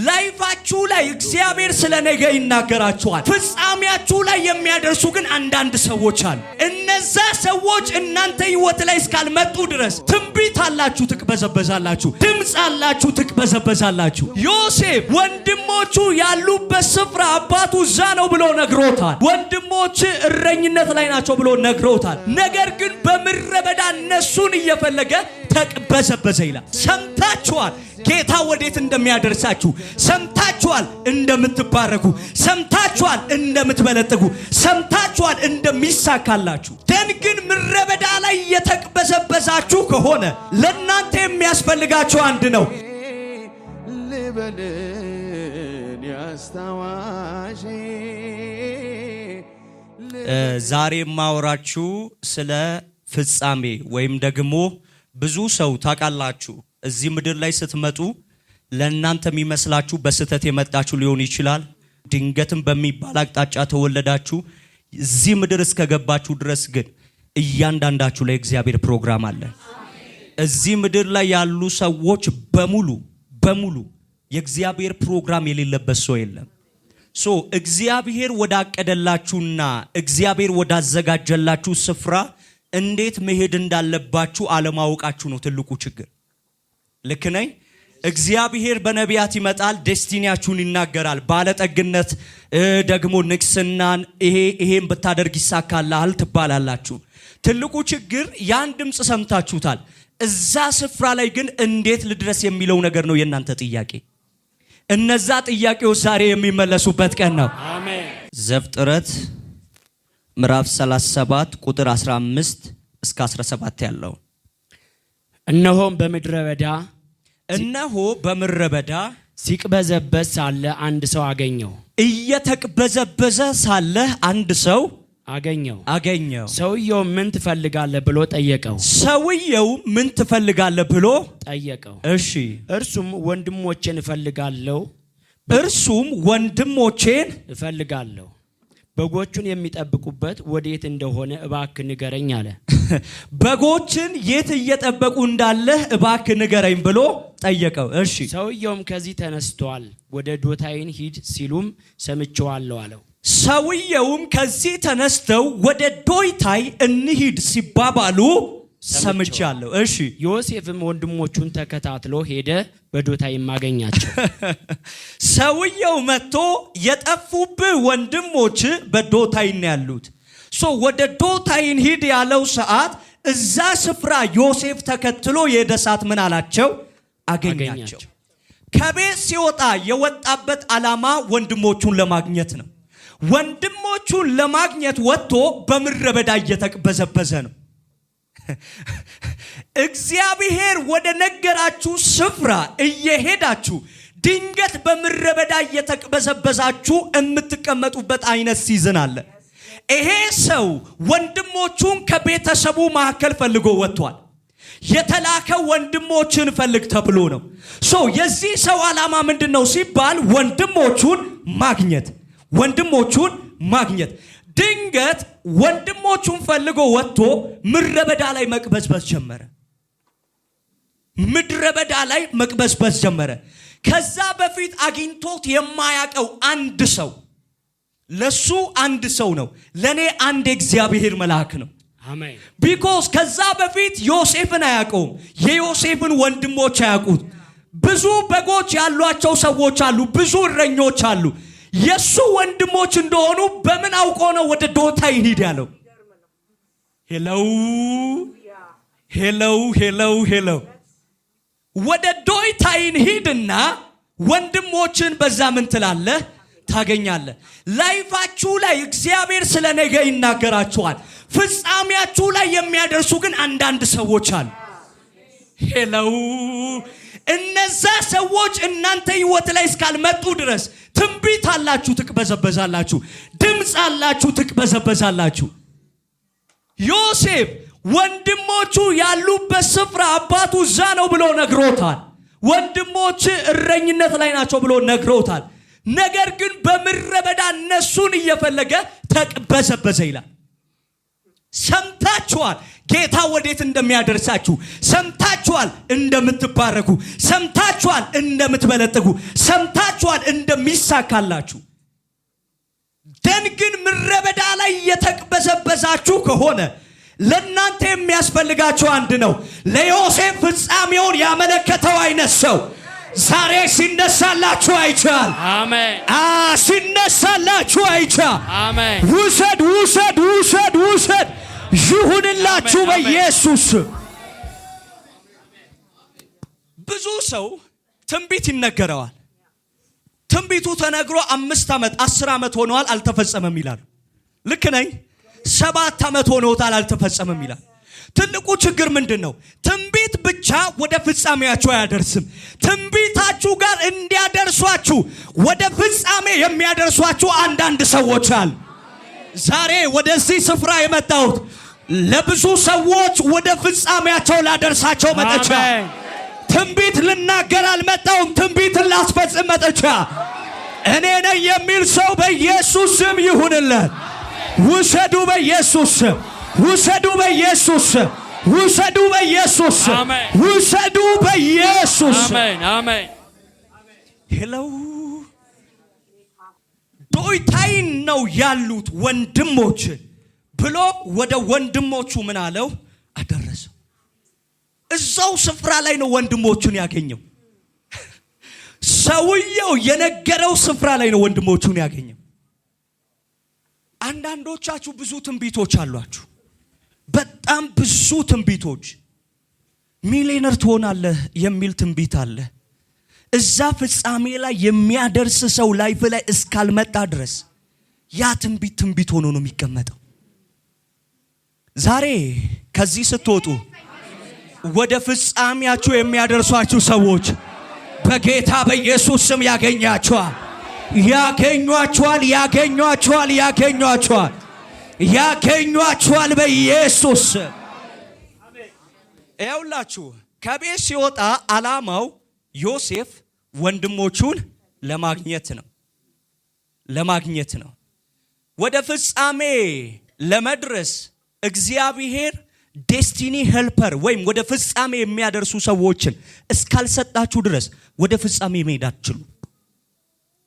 ላይፋችሁ ላይ እግዚአብሔር ስለነገ ይናገራችኋል። ፍጻሜያችሁ ላይ የሚያደርሱ ግን አንዳንድ ሰዎች አሉ። እነዛ ሰዎች እናንተ ህይወት ላይ እስካልመጡ ድረስ ትንቢት አላችሁ ትቅበዘበዛላችሁ፣ ድምጽ አላችሁ ትቅበዘበዛላችሁ። ዮሴፍ ወንድሞቹ ያሉበት ስፍራ አባቱ እዛ ነው ብሎ ነግሮታል። ወንድሞች እረኝነት ላይ ናቸው ብሎ ነግሮታል። ነገር ግን በምድረ በዳ እነሱን እየፈለገ ተቅበዘበዘ ይላል። ሰምታችኋል ጌታ ወዴት እንደሚያደርሳችሁ፣ ሰምታችኋል እንደምትባረኩ፣ ሰምታችኋል እንደምትበለጥጉ፣ ሰምታችኋል እንደሚሳካላችሁ። ግን ምድረ በዳ ላይ የተቅበዘበዛችሁ ከሆነ ለእናንተ የሚያስፈልጋችሁ አንድ ነው። ልበልን ያስታዋሽ ዛሬ ማወራችሁ ስለ ፍጻሜ ወይም ደግሞ ብዙ ሰው ታውቃላችሁ እዚህ ምድር ላይ ስትመጡ ለእናንተ የሚመስላችሁ በስተት የመጣችሁ ሊሆን ይችላል። ድንገትም በሚባል አቅጣጫ ተወለዳችሁ። እዚህ ምድር እስከገባችሁ ድረስ ግን እያንዳንዳችሁ ላይ እግዚአብሔር ፕሮግራም አለ። እዚህ ምድር ላይ ያሉ ሰዎች በሙሉ የእግዚአብሔር ፕሮግራም የሌለበት ሰው የለም። እግዚአብሔር ወዳቀደላችሁና እግዚአብሔር ወዳዘጋጀላችሁ ስፍራ እንዴት መሄድ እንዳለባችሁ አለማወቃችሁ ነው ትልቁ ችግር። ልክ ነኝ? እግዚአብሔር በነቢያት ይመጣል፣ ዴስቲኒያችሁን ይናገራል። ባለጠግነት ደግሞ ንግስናን ይሄን ብታደርግ ይሳካልሃል ትባላላችሁ። ትልቁ ችግር ያን ድምጽ ሰምታችሁታል። እዛ ስፍራ ላይ ግን እንዴት ልድረስ የሚለው ነገር ነው የእናንተ ጥያቄ። እነዛ ጥያቄዎች ዛሬ የሚመለሱበት ቀን ነው። አሜን። ዘፍጥረት ምዕራፍ 37 ቁጥር 15 እስከ 17 ያለው እነሆ በምድረ በዳ ሲቅበዘበዝ ሳለ አንድ ሰው አገኘው። እየተቅበዘበዘ ሳለ አንድ ሰው አገኘው። ሰውየው ምን ትፈልጋለህ ብሎ ጠየቀው። እሺ። እርሱም ወንድሞቼን እፈልጋለሁ በጎቹን የሚጠብቁበት ወዴት እንደሆነ እባክህ ንገረኝ አለ። በጎችን የት እየጠበቁ እንዳለ እባክህ ንገረኝ ብሎ ጠየቀው። እሺ። ሰውየውም ከዚህ ተነስቷል፣ ወደ ዶታይን ሂድ ሲሉም ሰምቼዋለሁ አለው። ሰውየውም ከዚህ ተነስተው ወደ ዶይታይ እንሂድ ሲባባሉ ሰምቻለሁ። እሺ። ዮሴፍም ወንድሞቹን ተከታትሎ ሄደ፣ በዶታይም አገኛቸው። ሰውየው መጥቶ የጠፉብህ ወንድሞች በዶታይን ያሉት ወደ ዶታይን ሂድ ያለው ሰዓት እዛ ስፍራ ዮሴፍ ተከትሎ የሄደ ሰዓት ምን አላቸው? አገኛቸው። ከቤት ሲወጣ የወጣበት ዓላማ ወንድሞቹን ለማግኘት ነው። ወንድሞቹን ለማግኘት ወጥቶ በምድረ በዳ እየተቅበዘበዘ ነው። እግዚአብሔር ወደ ነገራችሁ ስፍራ እየሄዳችሁ ድንገት በምድረ በዳ እየተቅበዘበዛችሁ የምትቀመጡበት አይነት ሲዝን አለ። ይሄ ሰው ወንድሞቹን ከቤተሰቡ መካከል ፈልጎ ወጥቷል። የተላከው ወንድሞችን ፈልግ ተብሎ ነው። የዚህ ሰው ዓላማ ምንድነው ሲባል ወንድሞቹን ማግኘት። ድንገት ወንድሞቹን ፈልጎ ወጥቶ ምድረ በዳ ላይ መቅበዝበዝ ጀመረ። ከዛ በፊት አግኝቶት የማያውቀው አንድ ሰው፣ ለሱ አንድ ሰው ነው፣ ለኔ አንድ እግዚአብሔር መልአክ ነው። አሜን። ቢኮዝ ከዛ በፊት ዮሴፍን አያውቀውም፣ የዮሴፍን ወንድሞች አያውቁት። ብዙ በጎች ያሏቸው ሰዎች አሉ፣ ብዙ እረኞች አሉ። የሱ ወንድሞች እንደሆኑ በምን አውቆ ነው ወደ ዶታይን ሂድ ያለው? ሄሎ ወደ ዶታይን ሂድና ወንድሞችን በዛ ምን ትላለህ? ታገኛለህ። ላይፋችሁ ላይ እግዚአብሔር ስለ ነገ ይናገራችኋል። ፍጻሜያችሁ ላይ የሚያደርሱ ግን አንዳንድ ሰዎች አሉ። እነዛ ሰዎች እናንተ ህይወት ላይ እስካልመጡ ድረስ ትንቢት አላችሁ ትቅበዘበዛላችሁ፣ ድምጽ አላችሁ ትቅበዘበዛላችሁ። ዮሴፍ ወንድሞቹ ያሉበት ስፍራ አባቱ እዛ ነው ብሎ ነግሮታል። ወንድሞች እረኝነት ላይ ናቸው ብሎ ነግሮታል። ነገር ግን በምድረ በዳ እነሱን እየፈለገ ተቅበዘበዘ ይላል። ሰምታችኋል ጌታ ወዴት እንደሚያደርሳችሁ፣ ሰምታችኋል እንደምትባረኩ፣ ሰምታችኋል እንደምትበለጥጉ፣ ሰምታችኋል እንደሚሳካላችሁ። ደን ግን ምድረ በዳ ላይ የተቅበዘበዛችሁ ከሆነ ለእናንተ የሚያስፈልጋችሁ አንድ ነው። ለዮሴፍ ፍጻሜውን ያመለከተው አይነት ሰው ዛሬ ሲነሳላችሁ አይቻል። አሜን። ሲነሳላችሁ አይቻል። አሜን። ውሰድ ውሰድ ውሰድ ውሰድ ይሁንላችሁ በኢየሱስ። ብዙ ሰው ትንቢት ይነገረዋል። ትንቢቱ ተነግሮ 5 ዓመት 10 ዓመት ሆነዋል አልተፈጸመም ይላል። ልክ ነኝ? 7 ዓመት ሆኖታል አልተፈጸመም ይላል። ትልቁ ችግር ምንድነው? ትንቢት ብቻ ወደ ፍጻሜያችሁ አያደርስም። ትንቢታችሁ ጋር እንዲያደርሷችሁ ወደ ፍጻሜ የሚያደርሷችሁ አንዳንድ ሰዎች አሉ። ዛሬ ወደዚህ ስፍራ የመጣሁት ለብዙ ሰዎች ወደ ፍጻሜያቸው ላደርሳቸው መጥቻ። ትንቢት ልናገር አልመጣሁም፣ ትንቢትን ላስፈጽም መጥቻ። እኔ ነኝ የሚል ሰው በኢየሱስ ስም ይሁንለት። ውሰዱ በኢየሱስ ስም፣ ውሰዱ በኢየሱስ ስም፣ ውሰዱ በኢየሱስ ስም፣ ውሰዱ በኢየሱስ ስም። አሜን አሜን። ሄሎ ዶይታይን ነው ያሉት ወንድሞች ብሎ ወደ ወንድሞቹ ምን አለው? አደረሰው። እዛው ስፍራ ላይ ነው ወንድሞቹን ያገኘው። ሰውየው የነገረው ስፍራ ላይ ነው ወንድሞቹን ያገኘው። አንዳንዶቻችሁ ብዙ ትንቢቶች አሏችሁ። በጣም ብዙ ትንቢቶች። ሚሊዮነር ትሆናለህ የሚል ትንቢት አለ። እዛ ፍጻሜ ላይ የሚያደርስ ሰው ላይፍ ላይ እስካልመጣ ድረስ ያ ትንቢት ሆኖ ነው የሚቀመጠው። ዛሬ ከዚህ ስትወጡ ወደ ፍጻሜያችሁ የሚያደርሷችሁ ሰዎች በጌታ በኢየሱስ ስም ያገኛችኋል፣ ያገኟችኋል፣ ያገኟችኋል፣ ያገኟችኋል፣ ያገኟችኋል በኢየሱስ ስም። ይኸውላችሁ ከቤት ሲወጣ ዓላማው ዮሴፍ ወንድሞቹን ለማግኘት ነው። ወደ ፍጻሜ ለመድረስ እግዚአብሔር ዴስቲኒ ሄልፐር ወይም ወደ ፍጻሜ የሚያደርሱ ሰዎችን እስካልሰጣችሁ ድረስ ወደ ፍጻሜ መሄድ አትችሉም።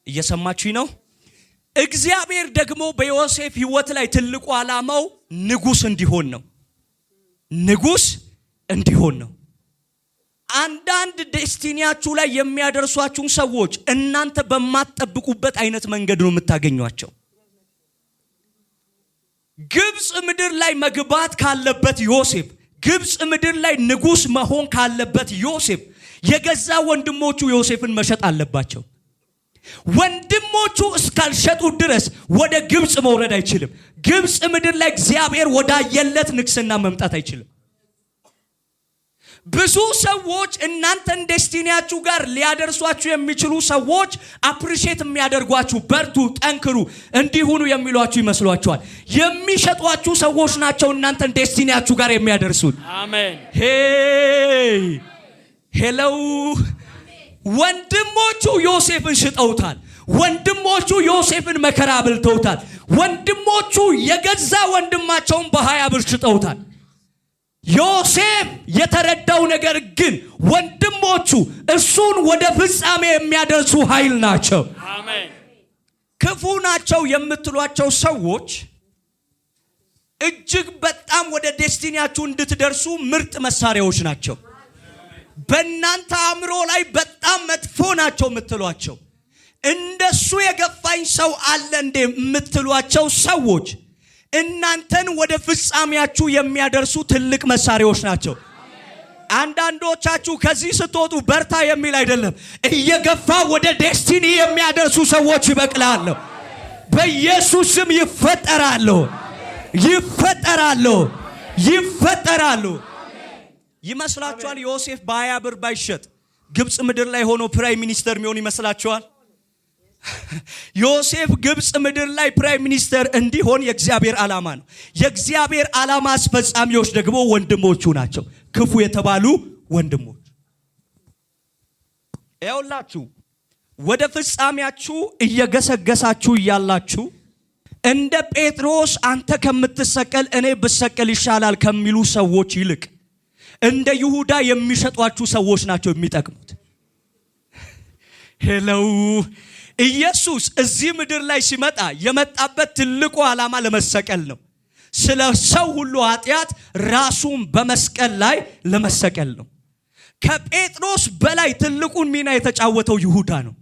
እየሰማችሁኝ ነው? እግዚአብሔር ደግሞ በዮሴፍ ሕይወት ላይ ትልቁ ዓላማው ንጉስ እንዲሆን ነው። አንዳንድ ዴስቲኒያችሁ ላይ የሚያደርሷችሁን ሰዎች እናንተ በማትጠብቁበት አይነት መንገድ ነው የምታገኟቸው። ግብጽ ምድር ላይ መግባት ካለበት ዮሴፍ፣ ግብጽ ምድር ላይ ንጉስ መሆን ካለበት ዮሴፍ የገዛ ወንድሞቹ ዮሴፍን መሸጥ አለባቸው። ወንድሞቹ እስካልሸጡ ድረስ ወደ ግብጽ መውረድ አይችልም። ግብጽ ምድር ላይ እግዚአብሔር ወዳየለት ንግስና መምጣት አይችልም። ብዙ ሰዎች እናንተን ዴስቲኒያችሁ ጋር ሊያደርሷችሁ የሚችሉ ሰዎች አፕሪሼት የሚያደርጓችሁ፣ በርቱ፣ ጠንክሩ፣ እንዲሁኑ የሚሏችሁ ይመስሏችኋል። የሚሸጧችሁ ሰዎች ናቸው እናንተን ዴስቲኒያችሁ ጋር የሚያደርሱት። አሜን። ሄሎ ወንድሞቹ ዮሴፍን ሽጠውታል። ወንድሞቹ ዮሴፍን መከራ አብልተውታል። ወንድሞቹ የገዛ ወንድማቸውን በ20 ብር ሽጠውታል። ዮሴፍ የተረዳው ነገር ግን ወንድሞቹ እሱን ወደ ፍጻሜ የሚያደርሱ ኃይል ናቸው። አሜን። ክፉ ናቸው የምትሏቸው ሰዎች እጅግ በጣም ወደ ዴስቲኒያችሁ እንድትደርሱ ምርጥ መሳሪያዎች ናቸው። በእናንተ አእምሮ ላይ በጣም መጥፎ ናቸው የምትሏቸው፣ እንደሱ የገፋኝ ሰው አለ እንደ የምትሏቸው ሰዎች እናንተን ወደ ፍጻሜያችሁ የሚያደርሱ ትልቅ መሳሪያዎች ናቸው። አንዳንዶቻችሁ ከዚህ ስትወጡ በርታ የሚል አይደለም፣ እየገፋ ወደ ዴስቲኒ የሚያደርሱ ሰዎች ይበቅላሉ። በኢየሱስ ስም ይፈጠራሉ። ይመስላችኋል ዮሴፍ በ20 ብር ባይሸጥ ግብጽ ምድር ላይ ሆኖ ፕራይም ሚኒስተር የሚሆን ይመስላችኋል? ዮሴፍ ግብጽ ምድር ላይ ፕራይም ሚኒስተር እንዲሆን የእግዚአብሔር ዓላማ ነው። የእግዚአብሔር ዓላማ አስፈጻሚዎች ደግሞ ወንድሞቹ ናቸው፣ ክፉ የተባሉ ወንድሞች። ይኸውላችሁ ወደ ፍጻሜያችሁ እየገሰገሳችሁ እያላችሁ እንደ ጴጥሮስ አንተ ከምትሰቀል እኔ ብሰቀል ይሻላል ከሚሉ ሰዎች ይልቅ እንደ ይሁዳ የሚሸጧችሁ ሰዎች ናቸው የሚጠቅሙት። ሄሎ ኢየሱስ እዚህ ምድር ላይ ሲመጣ የመጣበት ትልቁ ዓላማ ለመሰቀል ነው። ስለ ሰው ሁሉ ኃጢአት ራሱን በመስቀል ላይ ለመሰቀል ነው። ከጴጥሮስ በላይ ትልቁን ሚና የተጫወተው ይሁዳ ነው።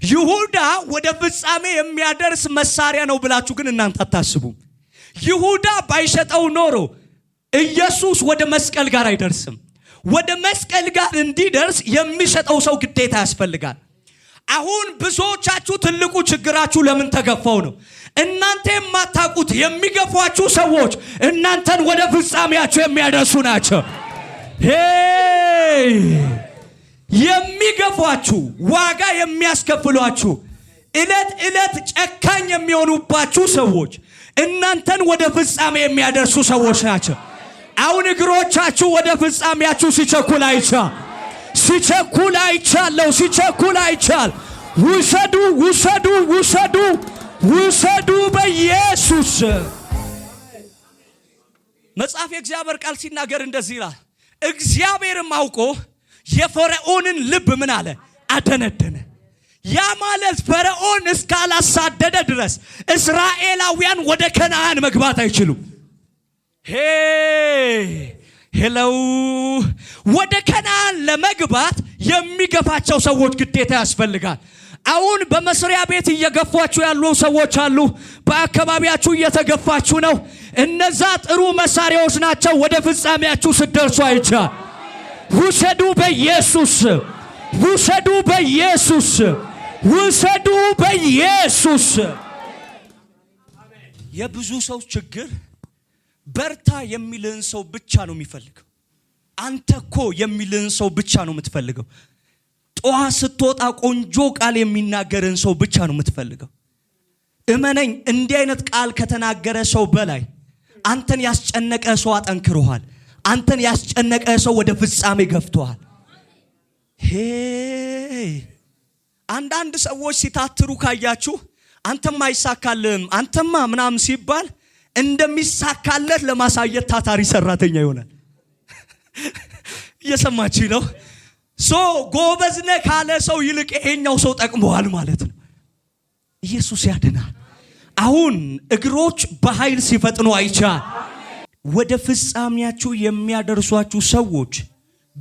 ይሁዳ ወደ ፍጻሜ የሚያደርስ መሳሪያ ነው ብላችሁ ግን እናንተ አታስቡም። ይሁዳ ባይሸጠው ኖሮ ኢየሱስ ወደ መስቀል ጋር አይደርስም። ወደ መስቀል ጋር እንዲደርስ የሚሸጠው ሰው ግዴታ ያስፈልጋል። አሁን ብዙዎቻችሁ ትልቁ ችግራችሁ ለምን ተገፋው ነው። እናንተ የማታውቁት የሚገፏችሁ ሰዎች እናንተን ወደ ፍጻሜያችሁ የሚያደርሱ ናቸው። የሚገፏችሁ ዋጋ የሚያስከፍሏችሁ እለት እለት ጨካኝ የሚሆኑባችሁ ሰዎች እናንተን ወደ ፍጻሜ የሚያደርሱ ሰዎች ናቸው። አሁን እግሮቻችሁ ወደ ፍጻሜያችሁ ሲቸኩል አይቻል። ውሰዱ በኢየሱስ። መጽሐፍ የእግዚአብሔር ቃል ሲናገር እንደዚህ ይላል፣ እግዚአብሔርም አውቆ የፈርዖንን ልብ ምን አለ? አደነደነ። ያ ማለት ፈርዖን እስካላሳደደ ድረስ እስራኤላውያን ወደ ከነዓን መግባት አይችሉም። ሄሎ ወደ ከነዓን ለመግባት የሚገፋቸው ሰዎች ግዴታ ያስፈልጋል። አሁን በመስሪያ ቤት እየገፏችሁ ያሉ ሰዎች አሉ። በአካባቢያችሁ እየተገፋችሁ ነው። እነዛ ጥሩ መሳሪያዎች ናቸው። ወደ ፍጻሜያችሁ ስትደርሱ አይቻል። ውሰዱ በኢየሱስ። የብዙ ሰው ችግር በርታ የሚልህን ሰው ብቻ ነው የሚፈልገው። አንተ እኮ የሚልህን ሰው ብቻ ነው የምትፈልገው። ጠዋት ስትወጣ ቆንጆ ቃል የሚናገርን ሰው ብቻ ነው የምትፈልገው። እመነኝ፣ እንዲህ አይነት ቃል ከተናገረ ሰው በላይ አንተን ያስጨነቀ ሰው አጠንክሮሃል። አንተን ያስጨነቀ ሰው ወደ ፍጻሜ ገፍቶሃል። አንዳንድ ሰዎች ሲታትሩ ካያችሁ አንተማ አይሳካልህም አንተማ ምናምን ሲባል እንደሚሳካለት ለማሳየት ታታሪ ሰራተኛ ይሆናል። እየሰማችሁ ነው? ጎበዝነ ካለ ሰው ይልቅ ይሄኛው ሰው ጠቅመዋል ማለት ነው። ኢየሱስ ያድናል። አሁን እግሮች በኃይል ሲፈጥኑ አይቻል። ወደ ፍጻሜያችሁ የሚያደርሷችሁ ሰዎች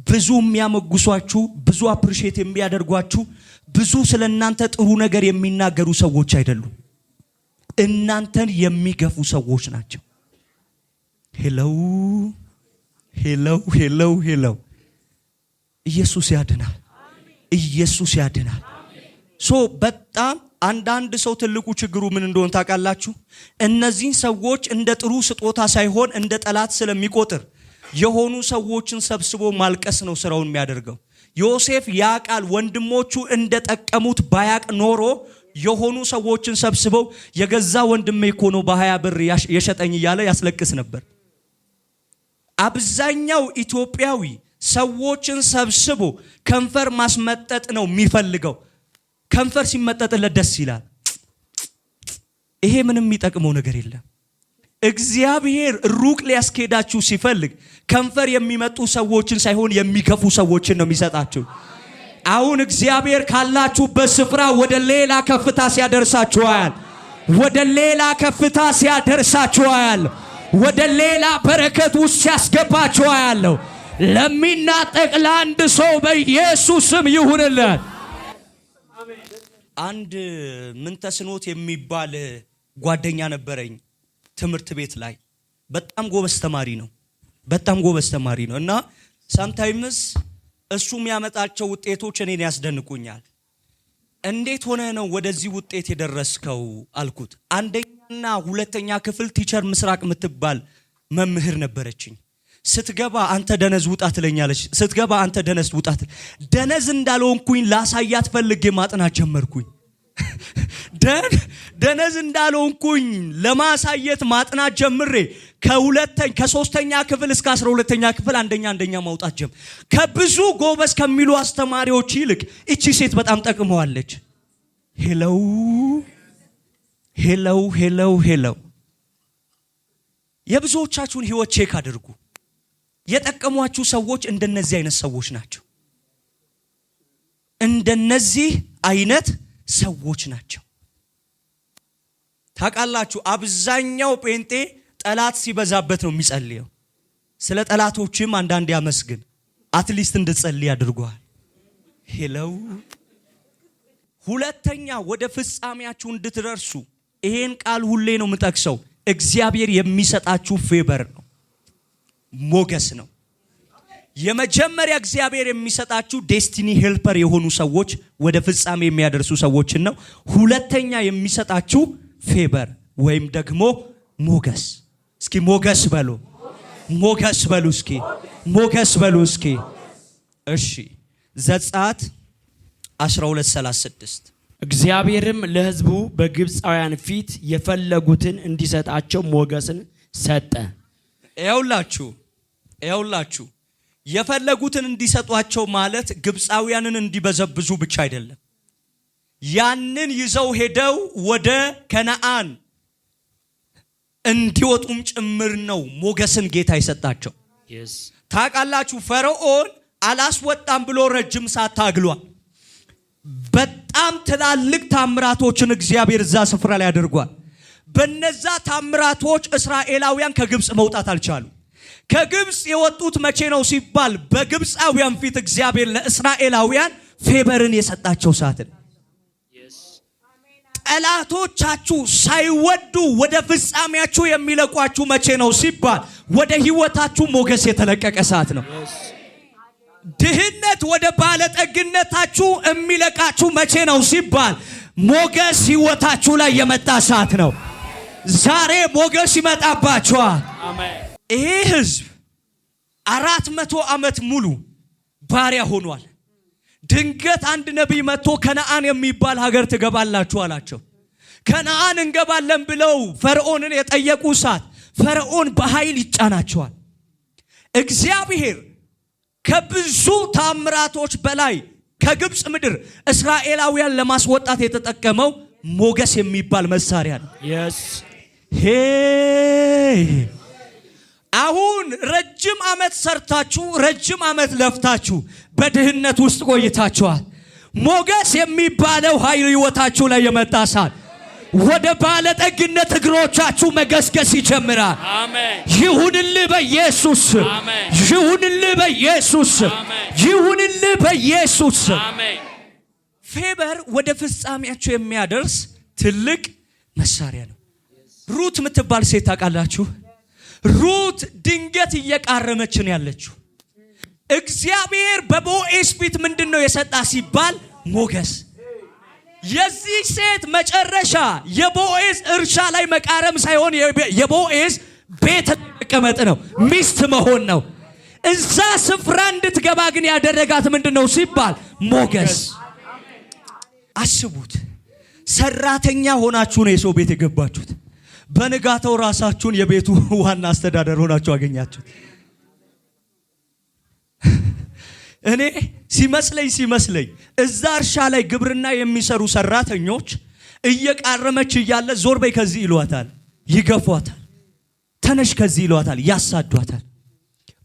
ብዙ የሚያመጉሷችሁ፣ ብዙ አፕሪሼት የሚያደርጓችሁ፣ ብዙ ስለናንተ ጥሩ ነገር የሚናገሩ ሰዎች አይደሉም። እናንተን የሚገፉ ሰዎች ናቸው። ሄሎ ኢየሱስ ያድናል። በጣም አንዳንድ ሰው ትልቁ ችግሩ ምን እንደሆነ ታውቃላችሁ? እነዚህን ሰዎች እንደ ጥሩ ስጦታ ሳይሆን እንደ ጠላት ስለሚቆጥር የሆኑ ሰዎችን ሰብስቦ ማልቀስ ነው ስራውን የሚያደርገው። ዮሴፍ ያቃል ወንድሞቹ እንደጠቀሙት ባያቅ ኖሮ የሆኑ ሰዎችን ሰብስበው የገዛ ወንድሜ እኮ ነው በ20 ብር የሸጠኝ እያለ ያስለቅስ ነበር። አብዛኛው ኢትዮጵያዊ ሰዎችን ሰብስቦ ከንፈር ማስመጠጥ ነው የሚፈልገው። ከንፈር ሲመጠጥለት ደስ ይላል። ይሄ ምንም የሚጠቅመው ነገር የለም። እግዚአብሔር ሩቅ ሊያስኬዳችሁ ሲፈልግ ከንፈር የሚመጡ ሰዎችን ሳይሆን የሚገፉ ሰዎችን ነው የሚሰጣችሁ። አሁን እግዚአብሔር ካላችሁበት ስፍራ ወደ ሌላ ከፍታ ሲያደርሳችኋል። ወደ ሌላ በረከት ውስጥ ሲያስገባችኋል። ለሚናጠቅ ለአንድ ሰው በኢየሱስ ስም ይሁንለት። አንድ ምንተስኖት የሚባል ጓደኛ ነበረኝ ትምህርት ቤት ላይ። በጣም ጎበዝ ተማሪ ነው እና ሳምታይምስ እሱ የሚያመጣቸው ውጤቶች እኔን ያስደንቁኛል። እንዴት ሆነ ነው ወደዚህ ውጤት የደረስከው አልኩት። አንደኛና ሁለተኛ ክፍል ቲቸር ምስራቅ የምትባል መምህር ነበረችኝ። ስትገባ አንተ ደነዝ ውጣ ትለኛለች። ደነዝ እንዳልሆንኩኝ ላሳያት ፈልጌ ማጥናት ጀመርኩኝ። ደነዝ እንዳልሆንኩኝ ለማሳየት ማጥናት ጀምሬ ከሶስተኛ ክፍል እስከ 12ኛ ክፍል አንደኛ ማውጣት ጀመር። ከብዙ ጎበዝ ከሚሉ አስተማሪዎች ይልቅ እቺ ሴት በጣም ጠቅመዋለች። ሄለው የብዙዎቻችሁን ህይወት ቼክ አድርጉ። የጠቀሟችሁ ሰዎች እንደነዚህ አይነት ሰዎች ናቸው። እንደነዚህ አይነት ሰዎች ናቸው። ታውቃላችሁ፣ አብዛኛው ጴንጤ ጠላት ሲበዛበት ነው የሚጸልየው። ስለ ጠላቶችም አንዳንድ ያመስግን፣ አትሊስት እንድትጸልይ አድርጓል። ሄለው ሁለተኛ፣ ወደ ፍጻሜያችሁ እንድትደርሱ ይሄን ቃል ሁሌ ነው የምጠቅሰው። እግዚአብሔር የሚሰጣችሁ ፌቨር ነው፣ ሞገስ ነው። የመጀመሪያ እግዚአብሔር የሚሰጣችሁ ዴስቲኒ ሄልፐር የሆኑ ሰዎች፣ ወደ ፍጻሜ የሚያደርሱ ሰዎችን ነው። ሁለተኛ የሚሰጣችሁ ፌቨር ወይም ደግሞ ሞገስ። እስኪ ሞገስ በሉ፣ ሞገስ በሉ፣ እስኪ ሞገስ በሉ፣ እስኪ። እሺ ዘጸአት 12:36 እግዚአብሔርም ለሕዝቡ በግብፃውያን ፊት የፈለጉትን እንዲሰጣቸው ሞገስን ሰጠ። ይኸውላችሁ የፈለጉትን እንዲሰጧቸው ማለት ግብፃውያንን እንዲበዘብዙ ብቻ አይደለም። ያንን ይዘው ሄደው ወደ ከነዓን እንዲወጡም ጭምር ነው ሞገስን ጌታ ይሰጣቸው። ታውቃላችሁ፣ ፈርዖን አላስወጣም ብሎ ረጅም ሰዓት ታግሏል። በጣም ትላልቅ ታምራቶችን እግዚአብሔር እዛ ስፍራ ላይ አድርጓል። በነዛ ታምራቶች እስራኤላውያን ከግብፅ መውጣት አልቻሉ። ከግብፅ የወጡት መቼ ነው ሲባል በግብፃውያን ፊት እግዚአብሔር ለእስራኤላውያን ፌቨርን የሰጣቸው ሰዓት ነው። ጠላቶቻችሁ ሳይወዱ ወደ ፍጻሜያችሁ የሚለቋችሁ መቼ ነው ሲባል ወደ ህይወታችሁ ሞገስ የተለቀቀ ሰዓት ነው። ድህነት ወደ ባለጠግነታችሁ የሚለቃችሁ መቼ ነው ሲባል ሞገስ ህይወታችሁ ላይ የመጣ ሰዓት ነው። ዛሬ ሞገስ ይመጣባችኋል። ይሄ ህዝብ 400 ዓመት ሙሉ ባሪያ ሆኗል። ድንገት አንድ ነቢይ መጥቶ ከነዓን የሚባል ሀገር ትገባላችሁ አላቸው። ከነዓን እንገባለን ብለው ፈርዖንን የጠየቁ ሰዓት ፈርዖን በኃይል ይጫናቸዋል። እግዚአብሔር ከብዙ ታምራቶች በላይ ከግብፅ ምድር እስራኤላውያን ለማስወጣት የተጠቀመው ሞገስ የሚባል መሳሪያ ነው። አሁን ረጅም ዓመት ሰርታችሁ ረጅም ዓመት ለፍታችሁ በድህነት ውስጥ ቆይታችኋል። ሞገስ የሚባለው ኃይል ህይወታችሁ ላይ የመጣ ሰዓት ወደ ባለጠግነት እግሮቻችሁ መገስገስ ይጀምራል። ይሁንልህ በኢየሱስ፣ ይሁንልህ በኢየሱስ፣ ይሁንልህ በኢየሱስ። ፌቨር ወደ ፍጻሜያችሁ የሚያደርስ ትልቅ መሳሪያ ነው። ሩት የምትባል ሴት ታውቃላችሁ? ሩት ድንገት እየቃረመች ነው ያለችው። እግዚአብሔር በቦዔዝ ፊት ምንድነው የሰጣ ሲባል ሞገስ። የዚህ ሴት መጨረሻ የቦዔዝ እርሻ ላይ መቃረም ሳይሆን የቦዔዝ ቤት መቀመጥ ነው፣ ሚስት መሆን ነው። እዛ ስፍራ እንድትገባ ግን ያደረጋት ምንድነው ሲባል ሞገስ። አስቡት፣ ሰራተኛ ሆናችሁ ነው የሰው ቤት የገባችሁት። በንጋታው ራሳችሁን የቤቱ ዋና አስተዳደር ሆናችሁ አገኛችሁት። እኔ ሲመስለኝ እዛ እርሻ ላይ ግብርና የሚሰሩ ሰራተኞች እየቃረመች እያለ ዞር በይ ከዚህ ይሏታል፣ ይገፏታል። ተነሽ ከዚህ ይሏታል፣ ያሳዷታል።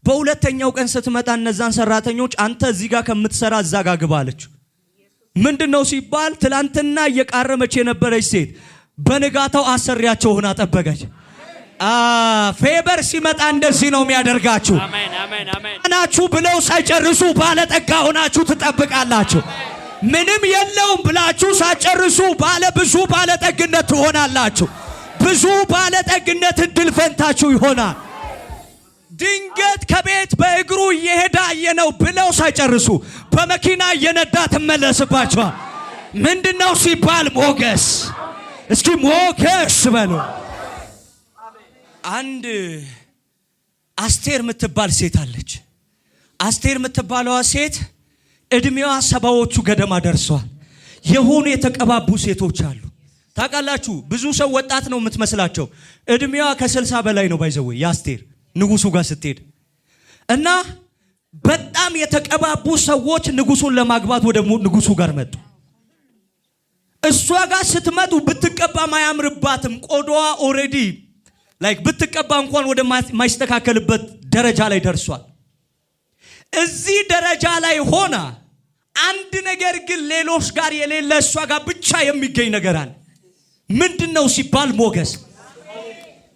በሁለተኛው ቀን ስትመጣ እነዛን ሰራተኞች አንተ እዚህ ጋር ከምትሰራ እዛ ጋር ግባ አለችው። ምንድነው ሲባል ትላንትና እየቃረመች የነበረች ሴት በንጋታው አሰሪያቸው ሆና ጠበቀች። ፌቨር ሲመጣ እንደዚህ ነው የሚያደርጋችሁ። ናችሁ ብለው ሳይጨርሱ ባለጠጋ ሆናችሁ ትጠብቃላችሁ። ምንም የለውም ብላችሁ ሳይጨርሱ ባለ ብዙ ባለጠግነት ትሆናላችሁ። ብዙ ባለጠግነት እድል ፈንታችሁ ይሆናል። ድንገት ከቤት በእግሩ እየሄዳ የነው ብለው ሳይጨርሱ በመኪና እየነዳ ትመለስባችኋል። ምንድነው ሲባል ሞገስ። እስኪ ሞገስ በሉ። አንድ አስቴር የምትባል ሴት አለች። አስቴር የምትባለዋ ሴት እድሜዋ 70ዎቹ ገደማ ደርሷል። የሆኑ የተቀባቡ ሴቶች አሉ። ታውቃላችሁ፣ ብዙ ሰው ወጣት ነው የምትመስላቸው። እድሜዋ ከ60 በላይ ነው። ባይዘው የአስቴር ንጉሱ ጋር ስትሄድ እና በጣም የተቀባቡ ሰዎች ንጉሱን ለማግባት ወደ ንጉሱ ጋር መጡ። እሷ ጋር ስትመጡ ብትቀባ ማያምርባትም ቆዳዋ ኦሬዲ ላይክ ብትቀባ እንኳን ወደ ማይስተካከልበት ደረጃ ላይ ደርሷል። እዚህ ደረጃ ላይ ሆና አንድ ነገር ግን ሌሎች ጋር የሌለ እሷ ጋር ብቻ የሚገኝ ነገር አለ። ምንድነው ሲባል ሞገስ።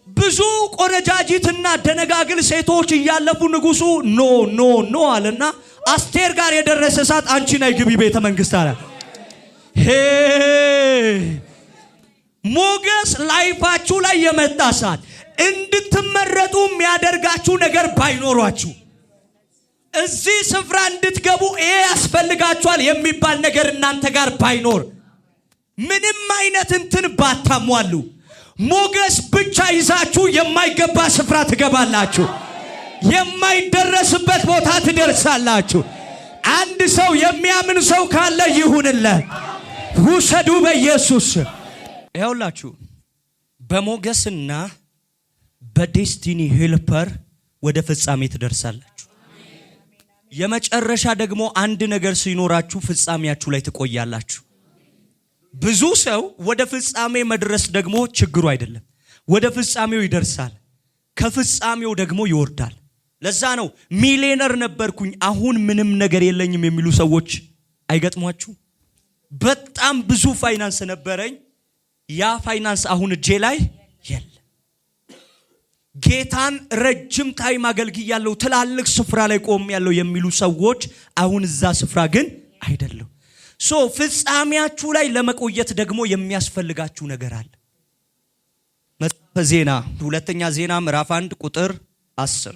ብዙ ቆነጃጅትና ደነጋግል ሴቶች እያለፉ ንጉሱ ኖ ኖ ኖ አለና አስቴር ጋር የደረሰ ሰዓት አንቺ ነይ ግቢ ቤተ መንግስት አለ። ሞገስ ላይፋችሁ ላይ የመጣ ሰዓት እንድትመረጡ የሚያደርጋችሁ ነገር ባይኖራችሁ እዚህ ስፍራ እንድትገቡ ይሄ ያስፈልጋችኋል የሚባል ነገር እናንተ ጋር ባይኖር ምንም አይነት እንትን ባታሟሉ ሞገስ ብቻ ይዛችሁ የማይገባ ስፍራ ትገባላችሁ። የማይደረስበት ቦታ ትደርሳላችሁ። አንድ ሰው የሚያምን ሰው ካለ ይሁንለት። ውሰዱ በኢየሱስ። ይኸውላችሁ በሞገስና በዴስቲኒ ሄልፐር ወደ ፍጻሜ ትደርሳላችሁ። የመጨረሻ ደግሞ አንድ ነገር ሲኖራችሁ ፍጻሜያችሁ ላይ ትቆያላችሁ። ብዙ ሰው ወደ ፍጻሜ መድረስ ደግሞ ችግሩ አይደለም። ወደ ፍጻሜው ይደርሳል፣ ከፍጻሜው ደግሞ ይወርዳል። ለዛ ነው ሚሊዮነር ነበርኩኝ አሁን ምንም ነገር የለኝም የሚሉ ሰዎች አይገጥሟችሁ? በጣም ብዙ ፋይናንስ ነበረኝ፣ ያ ፋይናንስ አሁን እጄ ላይ የለም። ጌታን ረጅም ታይም አገልግያለሁ፣ ትላልቅ ስፍራ ላይ ቆሜያለሁ የሚሉ ሰዎች አሁን እዛ ስፍራ ግን አይደለም። ፍጻሜያችሁ ላይ ለመቆየት ደግሞ የሚያስፈልጋችሁ ነገር አለ። መጽሐፈ ዜና ሁለተኛ ዜና ምዕራፍ 1 ቁጥር 10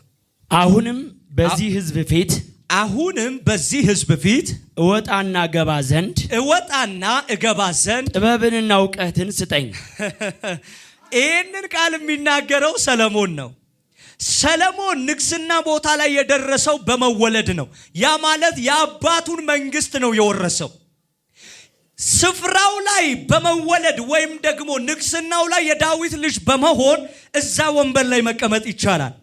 አሁንም በዚህ ሕዝብ ፊት እወጣና እገባ ዘንድ ጥበብንና ዕውቀትን ስጠኝ። ይህንን ቃል የሚናገረው ሰለሞን ነው። ሰለሞን ንግስና ቦታ ላይ የደረሰው በመወለድ ነው። ያ ማለት የአባቱን መንግስት ነው የወረሰው። ስፍራው ላይ በመወለድ ወይም ደግሞ ንግስናው ላይ የዳዊት ልጅ በመሆን እዛ ወንበር ላይ መቀመጥ ይቻላል።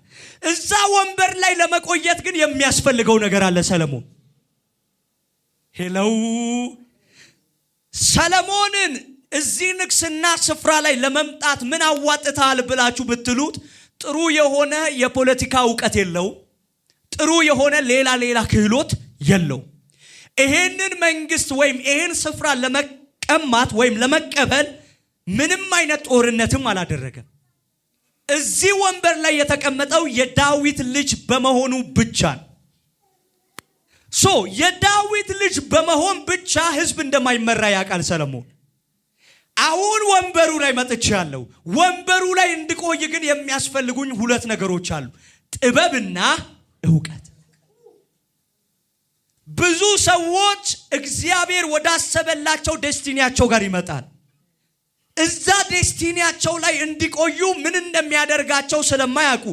እዛ ወንበር ላይ ለመቆየት ግን የሚያስፈልገው ነገር አለ። ሰለሞንን እዚህ ንግስና ስፍራ ላይ ለመምጣት ምን አዋጥታል ብላችሁ ብትሉት ጥሩ የሆነ የፖለቲካ ዕውቀት የለው፣ ጥሩ የሆነ ሌላ ክህሎት የለው። ይሄንን መንግስት ወይም ይሄን ስፍራ ለመቀማት ወይም ለመቀበል ምንም አይነት ጦርነትም አላደረገም። እዚህ ወንበር ላይ የተቀመጠው የዳዊት ልጅ በመሆኑ ብቻ ነው። የዳዊት ልጅ በመሆን ብቻ ህዝብ እንደማይመራ ያውቃል ሰለሞን። አሁን ወንበሩ ላይ መጥቻለሁ። ወንበሩ ላይ እንድቆይ ግን የሚያስፈልጉኝ ሁለት ነገሮች አሉ፣ ጥበብና ዕውቀት። ብዙ ሰዎች እግዚአብሔር ወዳሰበላቸው ዴስቲኒያቸው ጋር ይመጣል። እዛ ዴስቲኒያቸው ላይ እንዲቆዩ ምን እንደሚያደርጋቸው ስለማያውቁ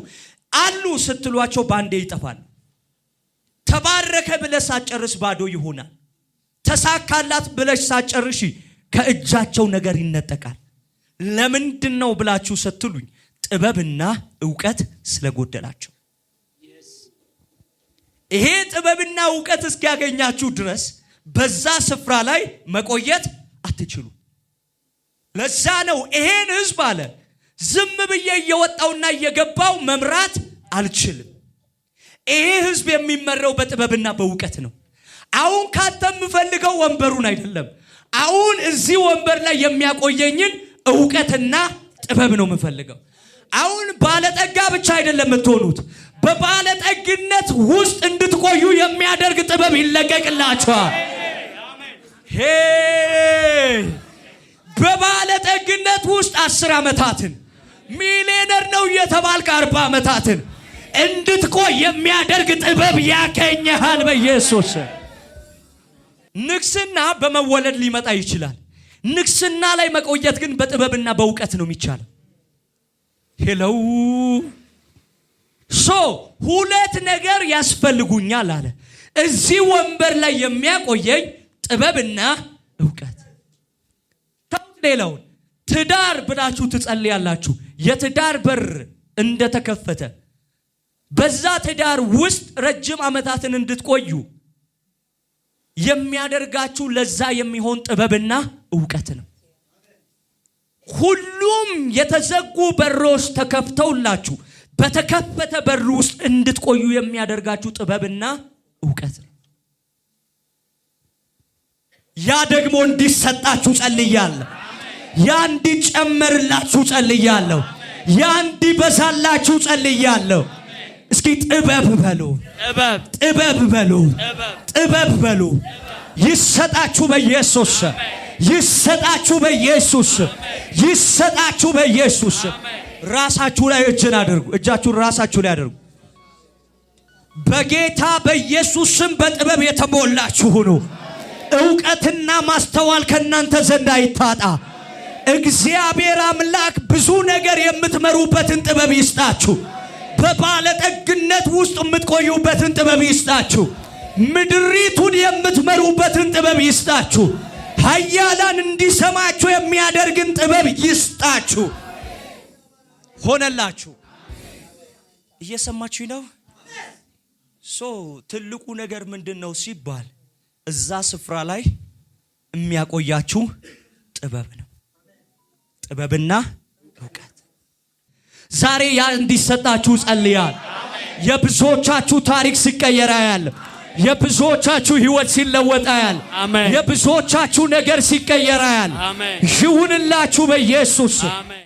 አሉ ስትሏቸው ባንዴ ይጠፋል። ተባረከ ብለሽ ሳትጨርስ ባዶ ይሆናል። ተሳካላት ብለሽ ሳትጨርሺ ከእጃቸው ነገር ይነጠቃል። ለምንድነው ብላችሁ ስትሉኝ ጥበብና ዕውቀት ስለጎደላቸው። ይሄ ጥበብና ዕውቀት እስኪያገኛችሁ ድረስ በዛ ስፍራ ላይ መቆየት አትችሉ። ለዛ ነው ይሄን ህዝብ አለ ዝም ብዬ እየወጣውና እየገባው መምራት አልችልም። ይሄ ህዝብ የሚመራው በጥበብና በዕውቀት ነው። አሁን ካንተ የምፈልገው ወንበሩን አይደለም። አሁን እዚህ ወንበር ላይ የሚያቆየኝን ዕውቀትና ጥበብ ነው የምፈልገው። አሁን ባለጠጋ ብቻ አይደለም የምትሆኑት፣ በባለጠግነት ውስጥ እንድትቆዩ የሚያደርግ ጥበብ ይለቀቅላችኋል። በባለጠግነት ውስጥ 10 ዓመታትን ሚሊዮነር ነው የተባልክ 40 ዓመታትን እንድትቆይ የሚያደርግ ጥበብ ያገኘሃል በኢየሱስ። ንግስና በመወለድ ሊመጣ ይችላል። ንግስና ላይ መቆየት ግን በጥበብና በዕውቀት ነው የሚቻለው። ሁለት ነገር ያስፈልጉኛል አለ። እዚህ ወንበር ላይ የሚያቆየኝ ጥበብና ዕውቀት። ሌላውን ትዳር ብላችሁ ትጸልያላችሁ። የትዳር በር እንደተከፈተ በዛ ትዳር ውስጥ ረጅም ዓመታትን እንድትቆዩ የሚያደርጋችሁ ለዛ የሚሆን ጥበብና ዕውቀት ነው። ሁሉም የተዘጉ በሮች ተከፍተውላችሁ በተከፈተ በር ውስጥ እንድትቆዩ የሚያደርጋችሁ ጥበብና ዕውቀት ነው። ያ ደግሞ እንዲሰጣችሁ ጸልያለሁ። ያ እንዲጨመርላችሁ ጸልያለሁ። ያ እንዲበዛላችሁ ጸልያለሁ። እስኪ ጥበብ በሉ፣ ጥበብ በሉ፣ ጥበብ በሉ። ይሰጣችሁ በኢየሱስ ስም፣ ይሰጣችሁ በኢየሱስ ስም፣ ይሰጣችሁ በኢየሱስ ስም። ራሳችሁ ላይ እጅን አድርጉ። እጃችሁን ራሳችሁ ላይ አድርጉ። በጌታ በኢየሱስ ስም በጥበብ የተሞላችሁ ሁኑ። ዕውቀትና ማስተዋል ከናንተ ዘንድ አይታጣ። እግዚአብሔር አምላክ ብዙ ነገር የምትመሩበትን ጥበብ ይስጣችሁ። በባለጠግነት ውስጥ የምትቆዩበትን ጥበብ ይስጣችሁ። ምድሪቱን የምትመሩበትን ጥበብ ይስጣችሁ። ኃያላን እንዲሰማችሁ የሚያደርግን ጥበብ ይስጣችሁ። ሆነላችሁ። እየሰማችሁ ነው? ትልቁ ነገር ምንድነው ሲባል እዛ ስፍራ ላይ የሚያቆያችሁ ጥበብ ነው። ጥበብና ዕውቀት ዛሬ ያ እንዲሰጣችሁ ጸልያለሁ። የብዙዎቻችሁ ታሪክ ሲቀየር ያለ፣ የብዙዎቻችሁ ህይወት ሲለወጥ ያለ፣ የብዙዎቻችሁ ነገር ሲቀየር ያለ ይሁንላችሁ በኢየሱስ